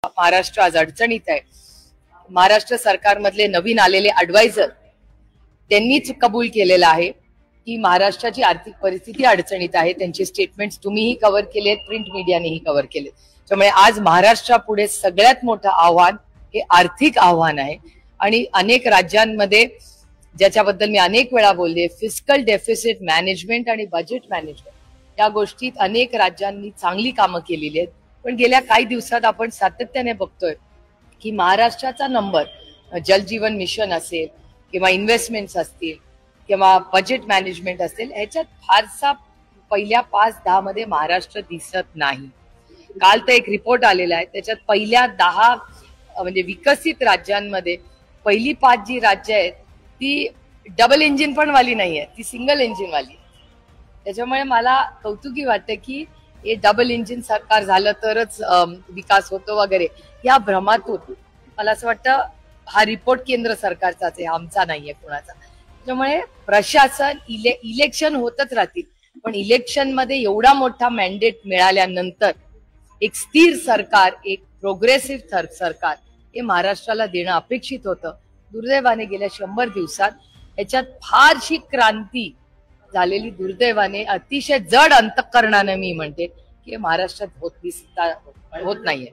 महाराष्ट्र आज अडचणीत आहे। महाराष्ट्र सरकारमधले नवीन आलेले ॲडवायझर त्यांनीच कबूल केलेलं आहे की महाराष्ट्राची आर्थिक परिस्थिती अडचणीत आहे। त्यांचे स्टेटमेंट्स तुम्हीही कव्हर केलेत, प्रिंट मीडियानेही कव्हर केलेत। त्यामुळे आज महाराष्ट्रापुढे सगळ्यात मोठं आव्हान हे आर्थिक आव्हान आहे आणि अनेक राज्यांमध्ये ज्याच्याबद्दल मी अनेक वेळा बोलले, फिस्कल डेफिसिट मॅनेजमेंट आणि बजेट मॅनेजमेंट या गोष्टीत अनेक राज्यांनी चांगली कामं केलेली आहेत। पण गेल्या काही दिवसात आपण सातत्याने बघतोय की महाराष्ट्राचा नंबर जलजीवन मिशन असेल किंवा इन्व्हेस्टमेंट्स असतील किंवा बजेट मॅनेजमेंट असेल, ह्याच्यात फारसा पहिल्या 5-10 मध्ये महाराष्ट्र दिसत नाही। काल तर एक रिपोर्ट आलेला आहे, त्याच्यात पहिल्या 10 म्हणजे विकसित राज्यांमध्ये पहिली 5 जी राज्य आहेत ती डबल इंजिन पण वाली नाहीये, ती सिंगल इंजिन वाली आहे। त्याच्यामुळे मला कौतुकी वाटतं की हे डबल इंजिन सरकार झालं तरच विकास होतो वगैरे, या भ्रमातून मला असं वाटतं हा रिपोर्ट केंद्र सरकारचाच आहे, आमचा नाहीये कोणाचा। त्यामुळे प्रशासन इलेक्शन होतच राहतील, पण इलेक्शन मध्ये एवढा मोठा मॅन्डेट मिळाल्यानंतर एक स्थिर सरकार, एक प्रोग्रेसिव्ह सरकार हे महाराष्ट्राला देणं अपेक्षित होतं। दुर्दैवाने गेल्या 100 दिवसात याच्यात फारशी क्रांती झालेली दुर्दैवाने अतिशय जड अंतःकरणाने मी म्हणते की महाराष्ट्रात होत नाहीये।